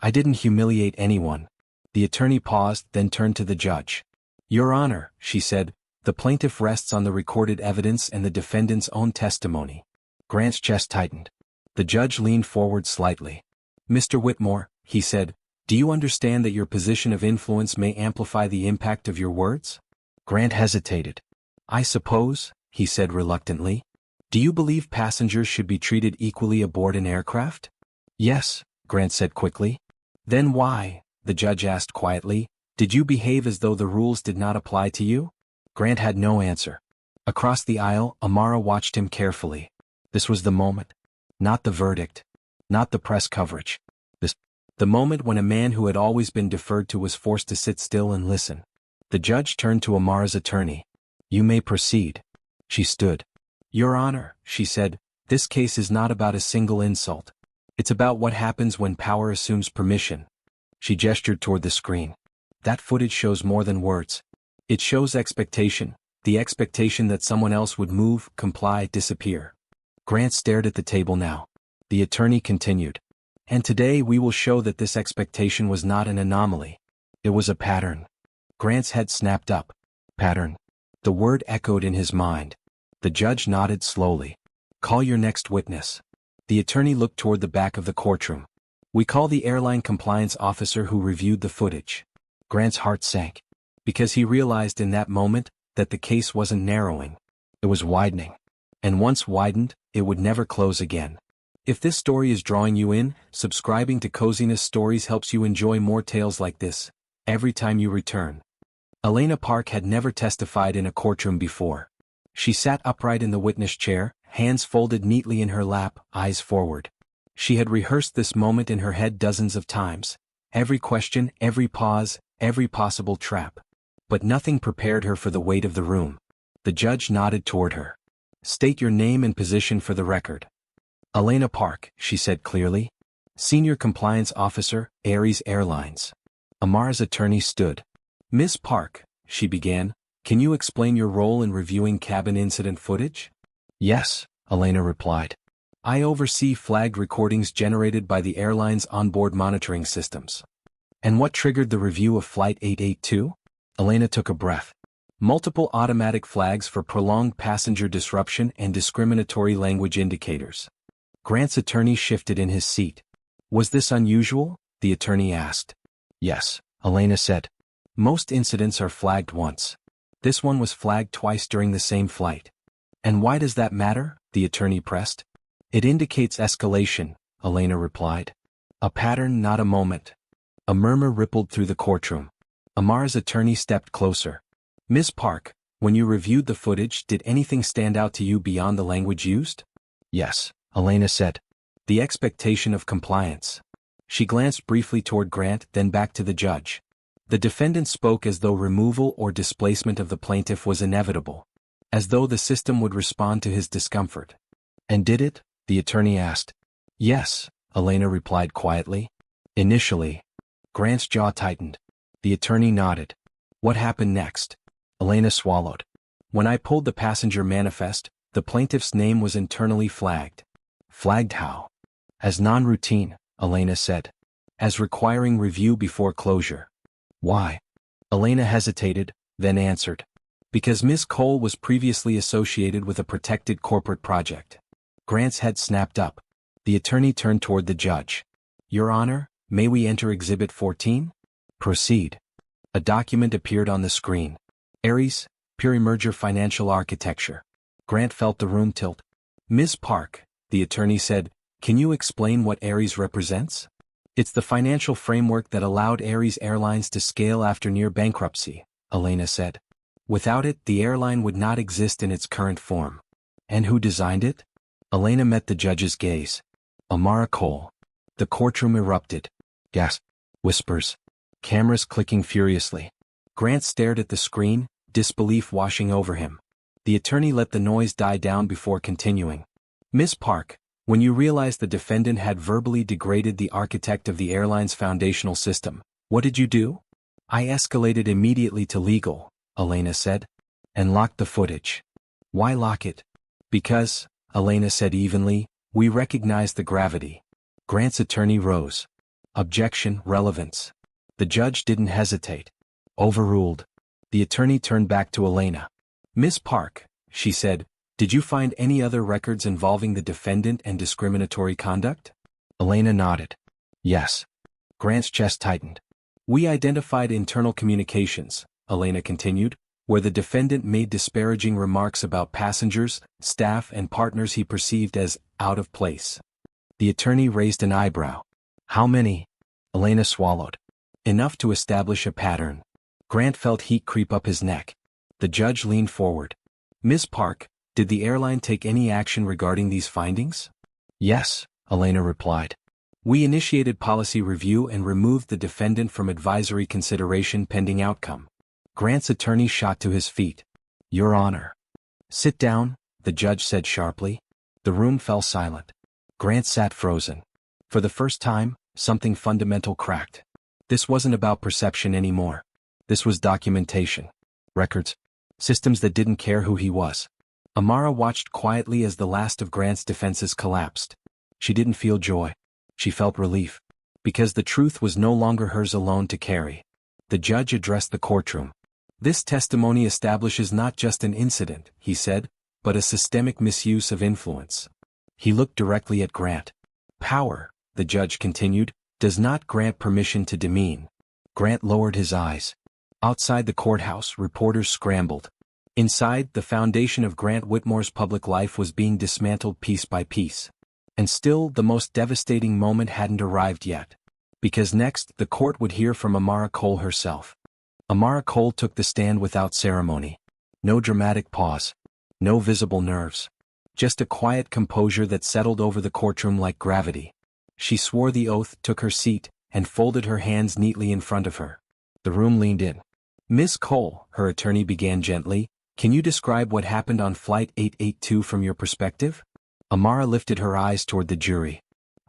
"I didn't humiliate anyone." The attorney paused, then turned to the judge. "Your Honor," she said, "the plaintiff rests on the recorded evidence and the defendant's own testimony." Grant's chest tightened. The judge leaned forward slightly. "Mr. Whitmore," he said, "do you understand that your position of influence may amplify the impact of your words?" Grant hesitated. "I suppose," he said reluctantly. "Do you believe passengers should be treated equally aboard an aircraft?" "Yes," Grant said quickly. "Then why," the judge asked quietly, "did you behave as though the rules did not apply to you?" Grant had no answer. Across the aisle, Amara watched him carefully. This was the moment. Not the verdict. Not the press coverage. The moment when a man who had always been deferred to was forced to sit still and listen. The judge turned to Amara's attorney. "You may proceed." She stood. "Your Honor," she said, "this case is not about a single insult. It's about what happens when power assumes permission." She gestured toward the screen. "That footage shows more than words. It shows expectation, the expectation that someone else would move, comply, disappear." Grant stared at the table now. The attorney continued. "And today we will show that this expectation was not an anomaly. It was a pattern." Grant's head snapped up. Pattern. The word echoed in his mind. The judge nodded slowly. "Call your next witness." The attorney looked toward the back of the courtroom. "We call the airline compliance officer who reviewed the footage." Grant's heart sank. Because he realized in that moment that the case wasn't narrowing. It was widening. And once widened, it would never close again. If this story is drawing you in, subscribing to Coziness Stories helps you enjoy more tales like this, every time you return. Elena Park had never testified in a courtroom before. She sat upright in the witness chair, hands folded neatly in her lap, eyes forward. She had rehearsed this moment in her head dozens of times. Every question, every pause, every possible trap. But nothing prepared her for the weight of the room. The judge nodded toward her. "State your name and position for the record." "Elena Park," she said clearly. "Senior Compliance Officer, Aries Airlines." Amara's attorney stood. "Ms. Park," she began, "can you explain your role in reviewing cabin incident footage?" "Yes," Elena replied. "I oversee flagged recordings generated by the airline's onboard monitoring systems." "And what triggered the review of Flight 882? Elena took a breath. "Multiple automatic flags for prolonged passenger disruption and discriminatory language indicators." Grant's attorney shifted in his seat. "Was this unusual?" the attorney asked. "Yes," Elena said. "Most incidents are flagged once. This one was flagged twice during the same flight." "And why does that matter?" the attorney pressed. "It indicates escalation," Elena replied. "A pattern, not a moment." A murmur rippled through the courtroom. Amara's attorney stepped closer. "Ms. Park, when you reviewed the footage, did anything stand out to you beyond the language used?" "Yes," Elena said. The expectation of compliance. She glanced briefly toward Grant, then back to the judge. The defendant spoke as though removal or displacement of the plaintiff was inevitable, as though the system would respond to his discomfort. And did it? The attorney asked. Yes, Elena replied quietly. Initially. Grant's jaw tightened. The attorney nodded. What happened next? Elena swallowed. When I pulled the passenger manifest, the plaintiff's name was internally flagged. Flagged how? As non-routine, Elena said. As requiring review before closure. Why? Elena hesitated, then answered. Because Ms. Cole was previously associated with a protected corporate project. Grant's head snapped up. The attorney turned toward the judge. Your Honor, may we enter Exhibit 14? Proceed. A document appeared on the screen. Ares, Peri-merger financial architecture. Grant felt the room tilt. Ms. Park, the attorney said, can you explain what Ares represents? It's the financial framework that allowed Ares Airlines to scale after near bankruptcy, Elena said. Without it, the airline would not exist in its current form. And who designed it? Elena met the judge's gaze. Amara Cole. The courtroom erupted. Gasp. Whispers. Cameras clicking furiously. Grant stared at the screen, disbelief washing over him. The attorney let the noise die down before continuing. Ms. Park, when you realized the defendant had verbally degraded the architect of the airline's foundational system, what did you do? I escalated immediately to legal, Elena said, and locked the footage. Why lock it? Because, Elena said evenly, we recognize the gravity. Grant's attorney rose. Objection, relevance. The judge didn't hesitate. Overruled. The attorney turned back to Elena. Ms. Park, she said, did you find any other records involving the defendant and discriminatory conduct? Elena nodded. Yes. Grant's chest tightened. We identified internal communications, Elena continued, where the defendant made disparaging remarks about passengers, staff and partners he perceived as out of place. The attorney raised an eyebrow. How many? Elena swallowed. Enough to establish a pattern. Grant felt heat creep up his neck. The judge leaned forward. Ms. Park, did the airline take any action regarding these findings? Yes, Elena replied. We initiated policy review and removed the defendant from advisory consideration pending outcome. Grant's attorney shot to his feet. Your Honor. Sit down, the judge said sharply. The room fell silent. Grant sat frozen. For the first time, something fundamental cracked. This wasn't about perception anymore. This was documentation. Records. Systems that didn't care who he was. Amara watched quietly as the last of Grant's defenses collapsed. She didn't feel joy. She felt relief. Because the truth was no longer hers alone to carry. The judge addressed the courtroom. This testimony establishes not just an incident, he said, but a systemic misuse of influence. He looked directly at Grant. Power, the judge continued, does not grant permission to demean. Grant lowered his eyes. Outside the courthouse, reporters scrambled. Inside, the foundation of Grant Whitmore's public life was being dismantled piece by piece. And still, the most devastating moment hadn't arrived yet. Because next, the court would hear from Amara Cole herself. Amara Cole took the stand without ceremony. No dramatic pause. No visible nerves. Just a quiet composure that settled over the courtroom like gravity. She swore the oath, took her seat, and folded her hands neatly in front of her. The room leaned in. Ms. Cole, her attorney began gently, can you describe what happened on Flight 882 from your perspective? Amara lifted her eyes toward the jury.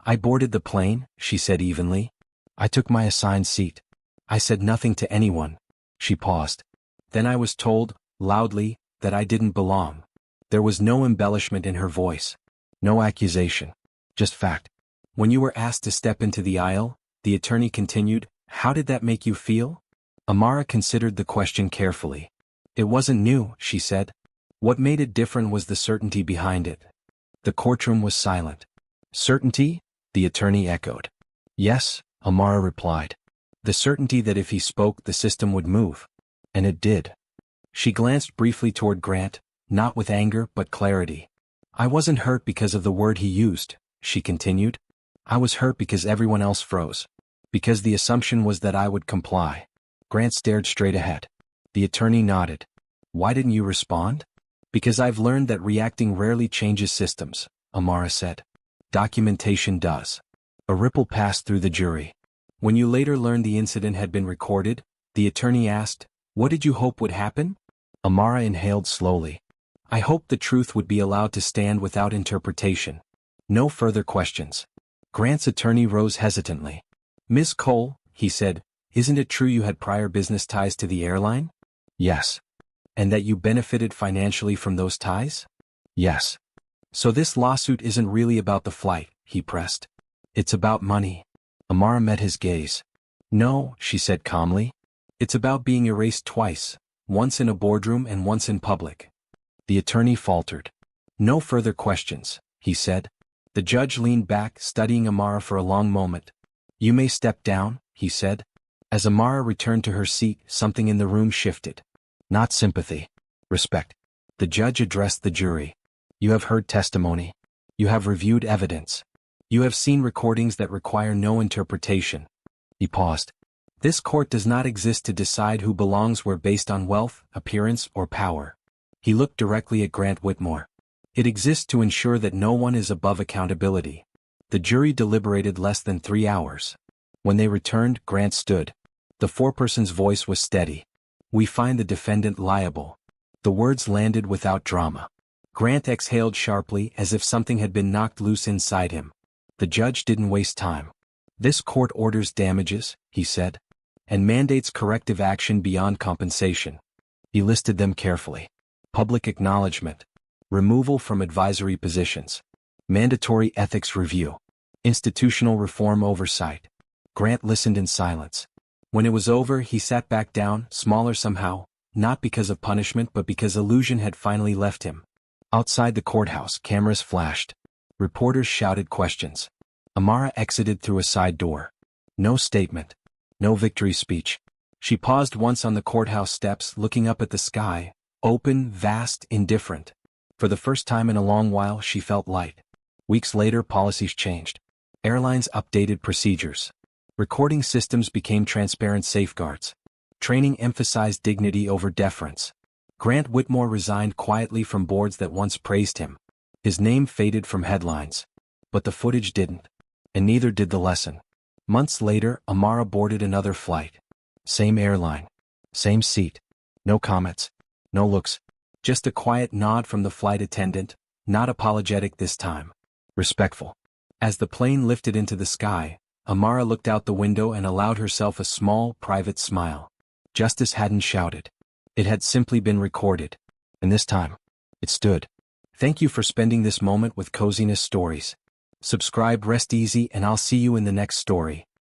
I boarded the plane, she said evenly. I took my assigned seat. I said nothing to anyone. She paused. Then I was told, loudly, that I didn't belong. There was no embellishment in her voice. No accusation. Just fact. When you were asked to step into the aisle, the attorney continued, how did that make you feel? Amara considered the question carefully. It wasn't new, she said. What made it different was the certainty behind it. The courtroom was silent. Certainty? The attorney echoed. Yes, Amara replied. The certainty that if he spoke, the system would move. And it did. She glanced briefly toward Grant, not with anger but clarity. I wasn't hurt because of the word he used, she continued. I was hurt because everyone else froze. Because the assumption was that I would comply. Grant stared straight ahead. The attorney nodded. Why didn't you respond? Because I've learned that reacting rarely changes systems, Amara said. Documentation does. A ripple passed through the jury. When you later learned the incident had been recorded, the attorney asked, "What did you hope would happen?" Amara inhaled slowly. "I hoped the truth would be allowed to stand without interpretation. No further questions." Grant's attorney rose hesitantly. "Miss Cole," he said, "isn't it true you had prior business ties to the airline?" "Yes." "And that you benefited financially from those ties?" "Yes." "So this lawsuit isn't really about the flight," he pressed. "It's about money." Amara met his gaze. "No," she said calmly. "It's about being erased twice, once in a boardroom and once in public." The attorney faltered. "No further questions," he said. The judge leaned back, studying Amara for a long moment. "You may step down," he said. As Amara returned to her seat, something in the room shifted. Not sympathy. Respect. The judge addressed the jury. "You have heard testimony. You have reviewed evidence. You have seen recordings that require no interpretation." He paused. "This court does not exist to decide who belongs where based on wealth, appearance, or power." He looked directly at Grant Whitmore. "It exists to ensure that no one is above accountability." The jury deliberated less than 3 hours. When they returned, Grant stood. The foreperson's voice was steady. "We find the defendant liable." The words landed without drama. Grant exhaled sharply as if something had been knocked loose inside him. The judge didn't waste time. "This court orders damages," he said, "and mandates corrective action beyond compensation." He listed them carefully. Public acknowledgement. Removal from advisory positions. Mandatory ethics review. Institutional reform oversight. Grant listened in silence. When it was over, he sat back down, smaller somehow, not because of punishment but because illusion had finally left him. Outside the courthouse, cameras flashed. Reporters shouted questions. Amara exited through a side door. No statement. No victory speech. She paused once on the courthouse steps, looking up at the sky, open, vast, indifferent. For the first time in a long while, she felt light. Weeks later, policies changed. Airlines updated procedures. Recording systems became transparent safeguards. Training emphasized dignity over deference. Grant Whitmore resigned quietly from boards that once praised him. His name faded from headlines. But the footage didn't. And neither did the lesson. Months later, Amara boarded another flight. Same airline. Same seat. No comments. No looks. Just a quiet nod from the flight attendant, not apologetic this time. Respectful. As the plane lifted into the sky, Amara looked out the window and allowed herself a small, private smile. Justice hadn't shouted. It had simply been recorded. And this time, it stood. Thank you for spending this moment with Coziness Stories. Subscribe, rest easy, and I'll see you in the next story.